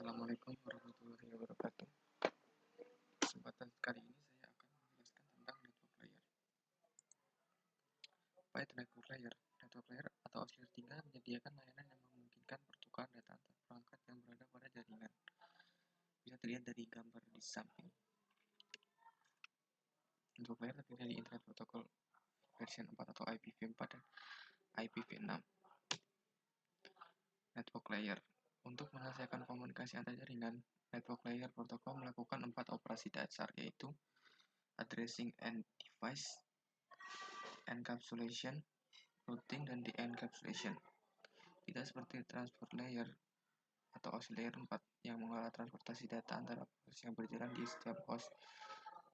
Assalamualaikum warahmatullahi wabarakatuh. Kesempatan kali ini saya akan menjelaskan tentang network layer. Apa itu network layer? Network layer atau layer 3 menyediakan layanan yang memungkinkan pertukaran data antar perangkat yang berada pada jaringan. Bisa dilihat dari gambar di samping. Network layer terdiri dari Internet Protocol version 4 atau IPv4 dan IPv6. Network layer. Untuk menyelesaikan komunikasi antar jaringan, network layer protokol melakukan 4 operasi dasar, yaitu addressing end device, encapsulation, routing, dan de-encapsulation. Tidak seperti transport layer atau host layer 4 yang mengelola transportasi data antara host yang berjalan di setiap host.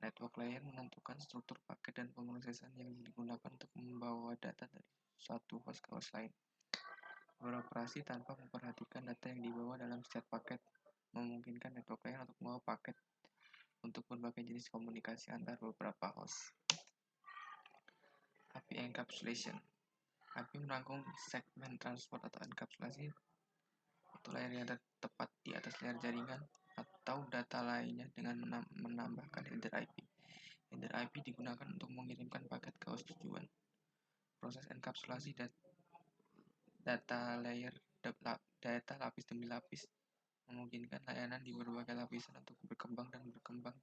Network layer menentukan struktur paket dan pemrosesan yang digunakan untuk membawa data dari suatu host ke host lain. Beroperasi tanpa memperhatikan data yang dibawa dalam setiap paket memungkinkan network layer untuk membawa paket untuk berbagai jenis komunikasi antar beberapa host. API encapsulation. API merangkum segmen transport atau enkapsulasi, itu layer yang tepat di atas layar jaringan atau data lainnya dengan menambahkan header IP. Header IP digunakan untuk mengirimkan paket ke host tujuan. Proses enkapsulasi data lapis demi lapis memungkinkan layanan di berbagai lapisan untuk berkembang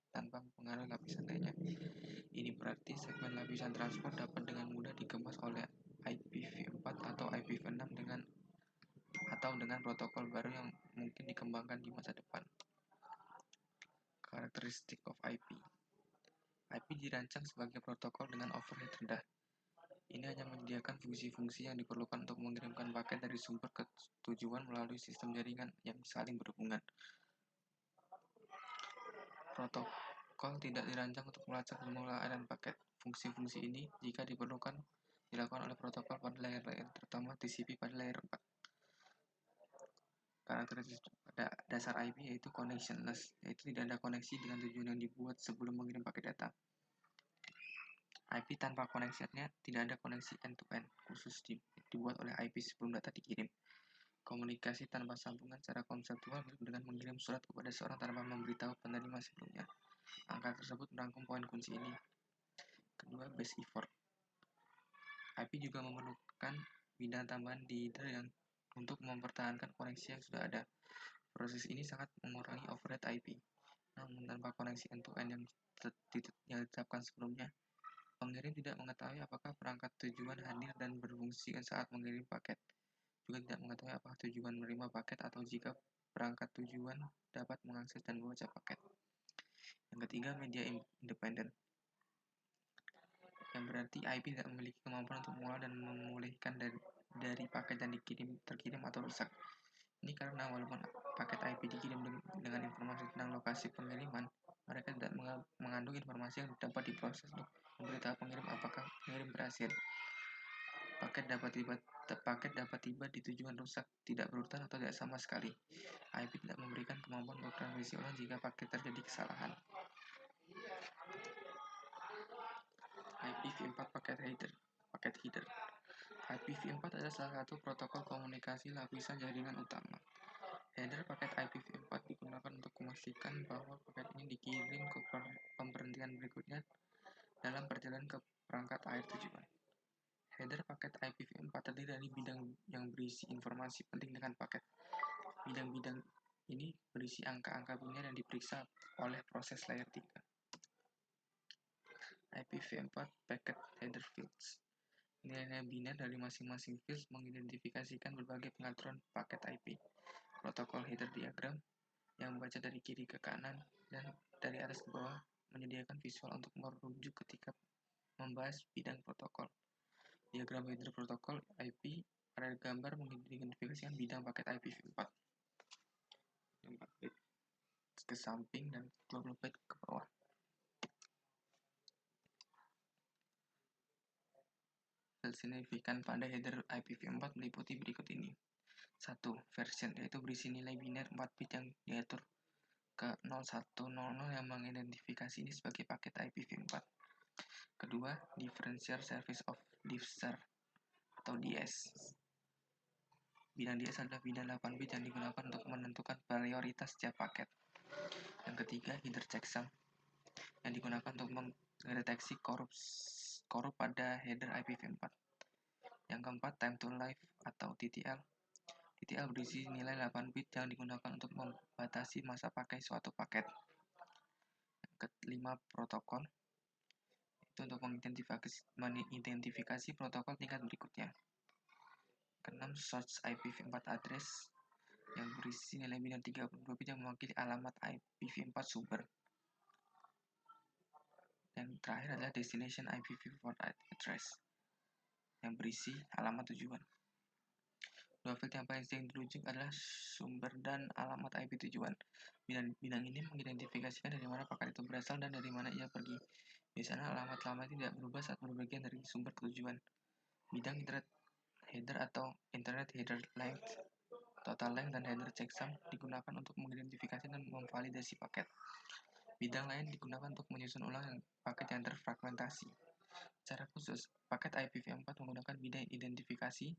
tanpa mempengaruhi lapisan lainnya. Ini berarti segmen lapisan transport dapat dengan mudah dikemas oleh IPv4 atau IPv6 dengan protokol baru yang mungkin dikembangkan di masa depan. Karakteristik of IP. IP dirancang sebagai protokol dengan overhead rendah. Ini hanya menyediakan fungsi-fungsi yang diperlukan untuk mengirimkan paket dari sumber ke tujuan melalui sistem jaringan yang saling berhubungan. Protokol tidak dirancang untuk melacak pengelolaan paket. Fungsi-fungsi ini, jika diperlukan, dilakukan oleh protokol pada layer lain, terutama TCP pada layer 4. Karakteristik dasar IP yaitu connectionless, yaitu tidak ada koneksi dengan tujuan yang dibuat sebelum mengirim paket data. IP tanpa connectionnya tidak ada koneksi end-to-end, khusus dibuat oleh IP sebelum data dikirim. Komunikasi tanpa sambungan secara konseptual mirip dengan mengirim surat kepada seorang tanpa memberitahu penerima sebelumnya. Angka tersebut merangkum poin kunci ini. Kedua, base effort. IP juga memerlukan bidang tambahan di header yang untuk mempertahankan koneksi yang sudah ada. Proses ini sangat mengurangi overhead IP. Namun tanpa koneksi end-to-end yang ditetapkan sebelumnya, pengirim tidak mengetahui apakah perangkat tujuan hadir dan berfungsi saat mengirim paket. Juga tidak mengetahui apakah tujuan menerima paket atau jika perangkat tujuan dapat mengakses dan membaca paket. Yang ketiga, media independen. Yang berarti IP tidak memiliki kemampuan untuk mengolah dan memulihkan dari paket yang terkirim atau rusak. Ini karena walaupun paket IP dikirim dengan informasi tentang lokasi pengiriman, mereka tidak mengandung informasi yang dapat diproses untuk memberitahu pengirim apakah pengirim berhasil. Paket dapat tiba di tujuan rusak, tidak berurutan atau tidak sama sekali. IP tidak memberikan kemampuan untuk transmisi ulang jika paket terjadi kesalahan. IPv4 paket header. IPv4 adalah salah satu protokol komunikasi lapisan jaringan utama. Header paket IPv4 digunakan untuk memastikan bahwa paket ini dikirim ke pemberhentian berikutnya dalam perjalanan ke perangkat akhir tujuan. Header paket IPv4 terdiri dari bidang yang berisi informasi penting dengan paket. Bidang-bidang ini berisi angka-angka biner yang diperiksa oleh proses layer 3. IPv4 Packet Header Fields. Nilai-nilai biner dari masing-masing fields mengidentifikasikan berbagai pengaturan paket IP. Protokol header diagram yang membaca dari kiri ke kanan dan dari atas ke bawah menyediakan visual untuk merujuk ketika membahas bidang protokol. Diagram header protokol IP pada gambar mengidentifikasikan bidang paket IPv4. 4 bit ke samping dan 20 bit ke bawah. Signifikan pada header IPv4 meliputi berikut ini. 1. Version, yaitu berisi nilai biner 4 bit yang diatur ke 0100 yang mengidentifikasi ini sebagai paket IPv4. Kedua, Differential Service of Diffser atau DS. Bidang DS adalah bidang 8 bit yang digunakan untuk menentukan prioritas setiap paket. Yang ketiga, header checksum yang digunakan untuk mendeteksi korup pada header IPv4. Yang keempat, time to live atau TTL. TTL berisi nilai 8 bit yang digunakan untuk membatasi masa pakai suatu paket. Yang kelima, protokol. Itu untuk mengidentifikasi protokol tingkat berikutnya. Keenam, source IPv4 address yang berisi nilai binario 32 bit yang mewakili alamat IPv4 sumber. Yang terakhir adalah destination IPv4 address yang berisi alamat tujuan. Dua field yang paling sering dirujuk adalah sumber dan alamat IP tujuan. Bidang ini mengidentifikasikan dari mana paket itu berasal dan dari mana ia pergi. Biasanya alamat lama tidak berubah saat berbagian dari sumber ke tujuan. Bidang internet header atau internet header length, total length, dan header checksum digunakan untuk mengidentifikasi dan memvalidasi paket. Bidang lain digunakan untuk menyusun ulang paket yang terfragmentasi. Secara khusus, paket IPv4 menggunakan bidang identifikasi,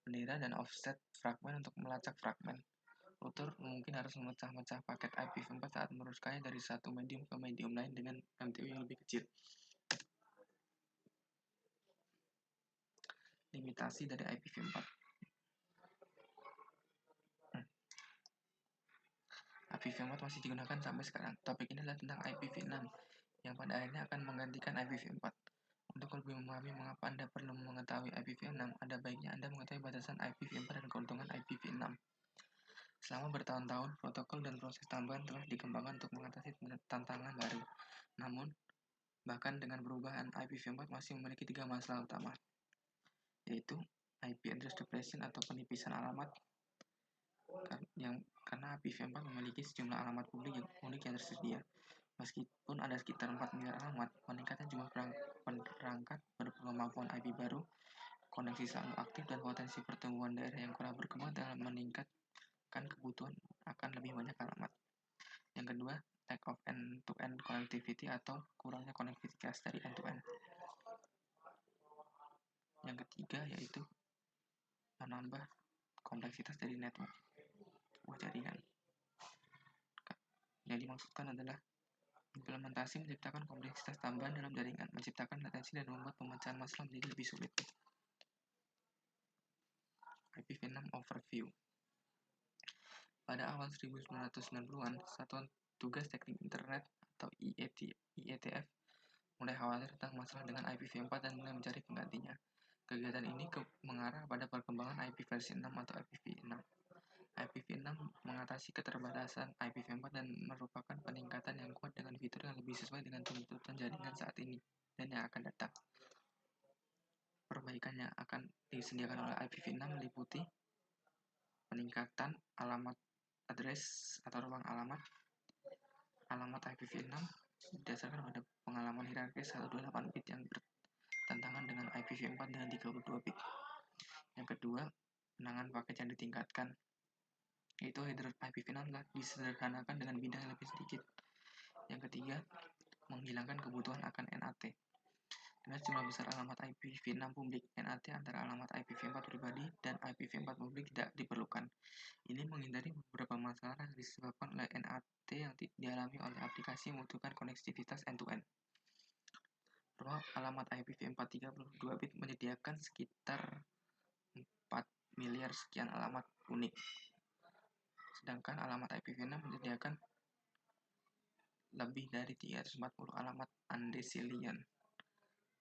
bendera, dan offset fragmen untuk melacak fragmen. Router mungkin harus memecah-mecah paket IPv4 saat meneruskannya dari satu medium ke medium lain dengan MTU yang lebih kecil. Limitasi dari IPv4. IPv4 masih digunakan sampai sekarang. Topik ini adalah tentang IPv6 yang pada akhirnya akan menggantikan IPv4. Untuk lebih memahami mengapa Anda perlu mengetahui IPv6, ada baiknya Anda mengetahui batasan IPv4 dan keuntungan IPv6. Selama bertahun-tahun, protokol dan proses tambahan telah dikembangkan untuk mengatasi tantangan baru. Namun, bahkan dengan perubahan, IPv4 masih memiliki 3 masalah utama, yaitu IP address duplicity atau penipisan alamat, karena IPv4 memiliki sejumlah alamat publik yang unik yang tersedia. Meskipun ada sekitar 4 miliar alamat, meningkatnya jumlah perangkat berkemampuan IP baru, koneksi selalu aktif, dan potensi pertumbuhan daerah yang kurang berkembang telah meningkatkan kebutuhan akan lebih banyak alamat. Yang kedua, lack of end-to-end connectivity atau kurangnya konektivitas dari end-to-end. Yang ketiga yaitu menambah kompleksitas dari network sebuah jaringan. Yang dimaksudkan adalah implementasi menciptakan kompleksitas tambahan dalam jaringan, menciptakan latensi, dan membuat pemecahan masalah menjadi lebih sulit. IPv6 Overview. Pada awal 1990-an, Satuan Tugas Teknik Internet atau IETF mulai khawatir tentang masalah dengan IPv4 dan mulai mencari penggantinya. Kegiatan ini mengarah pada perkembangan IP versi 6 atau IPv6. IPv6 mengatasi keterbatasan IPv4 dan merupakan peningkatan yang kuat dengan fitur yang lebih sesuai dengan tuntutan jaringan saat ini dan yang akan datang. Perbaikan yang akan disediakan oleh IPv6 meliputi peningkatan alamat address atau ruang alamat IPv6 berdasarkan pada pengalaman hierarkis 128 bit yang bertentangan dengan IPv4 dengan 32 bit. Yang kedua, penanganan paket yang ditingkatkan, yaitu header IPv6 telah disederhanakan dengan bidang yang lebih sedikit. Yang ketiga, menghilangkan kebutuhan akan NAT. Dengan jumlah besar alamat IPv6 publik, NAT antara alamat IPv4 pribadi dan IPv4 publik tidak diperlukan. Ini menghindari beberapa masalah yang disebabkan oleh NAT yang dialami oleh aplikasi yang membutuhkan konektivitas end-to-end. Ruang alamat IPv4 32 bit menyediakan sekitar 4 miliar sekian alamat unik. Sedangkan alamat IPv6 menyediakan lebih dari 340 alamat undecillion,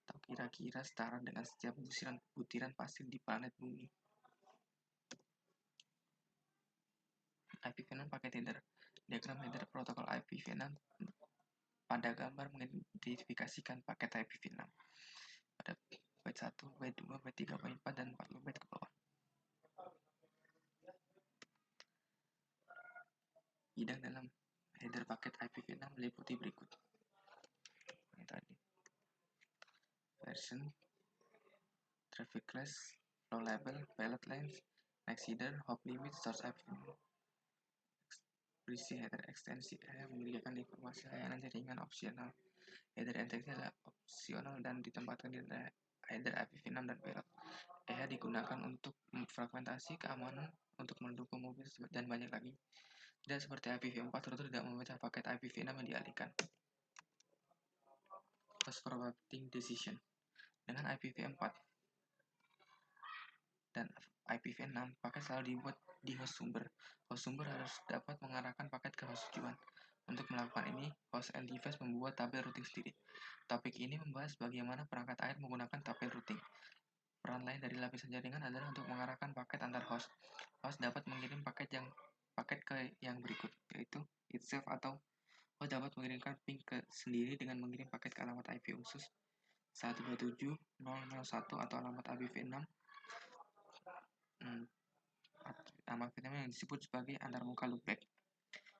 atau kira-kira setara dengan setiap butiran pasir di planet bumi. IPv6 paket header. Diagram header protokol IPv6 pada gambar mengidentifikasikan paket IPv6 pada byte 1, byte 2, byte 3, byte 4, dan 40 byte ke bawah. Bidang dalam header paket IPv6 meliputi berikut. Ini tadi. Version, traffic class, flow label, payload length, next header, hop limit, source IPv6. Berisi header ekstensi menyediakan informasi layanan jaringan opsional. Header entry adalah opsional dan ditempatkan di header IPv6 dan payload. digunakan untuk fragmentasi, keamanan, untuk mendukung mobil, dan banyak lagi. Tidak seperti IPv4, router tidak membaca paket IPv6 yang dialihkan. Host forwarding decision. Dengan IPv4 dan IPv6, paket selalu dibuat di host sumber. Host sumber harus dapat mengarahkan paket ke host tujuan. Untuk melakukan ini, host and device membuat tabel routing sendiri. Topik ini membahas bagaimana perangkat air menggunakan tabel routing. Peran lain dari lapisan jaringan adalah untuk mengarahkan paket antar host. Host dapat mengirim paket ke yang berikut, yaitu itself, atau host dapat mengirimkan ping ke sendiri dengan mengirim paket ke alamat IP khusus 127.001 atau alamat IPv6. Alamat IPv6 yang disebut sebagai antarmuka loopback.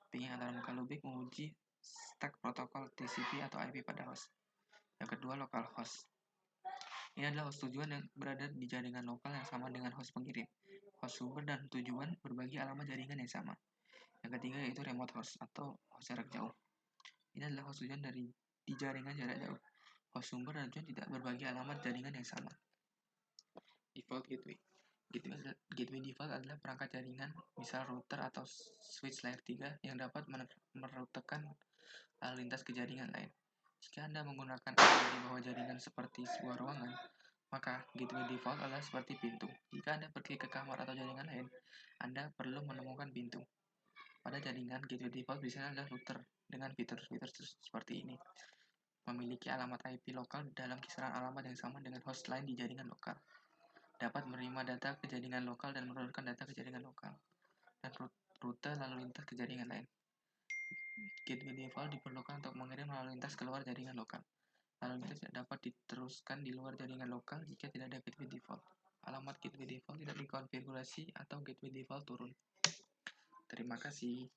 Pinging antarmuka loopback menguji stack protokol TCP atau IP pada host. Yang kedua, localhost. Ini adalah host tujuan yang berada di jaringan lokal yang sama dengan host pengirim. Host sumber dan tujuan berbagi alamat jaringan yang sama. Yang ketiga yaitu remote host atau host jarak jauh. Ini adalah host tujuan di jaringan jarak jauh. Host sumber dan tujuan tidak berbagi alamat jaringan yang sama. Default gateway. Gateway default adalah perangkat jaringan, misal router atau switch layer 3 yang dapat merutekan lalu lintas ke jaringan lain. Jika Anda menggunakan area di bawah jaringan seperti sebuah ruangan, maka gateway default adalah seperti pintu. Jika Anda pergi ke kamar atau jaringan lain, Anda perlu menemukan pintu. Pada jaringan, gateway default biasanya adalah router dengan fitur-fitur seperti ini. Memiliki alamat IP lokal dalam kisaran alamat yang sama dengan host lain di jaringan lokal. Dapat menerima data ke jaringan lokal dan menurunkan data ke jaringan lokal. Dan rute lalu lintas ke jaringan lain. Gateway default diperlukan untuk mengirim lalu lintas keluar jaringan lokal. Lalu lintas tidak dapat diteruskan di luar jaringan lokal jika tidak ada gateway default. Alamat gateway default tidak dikonfigurasi atau gateway default turun. Terima kasih.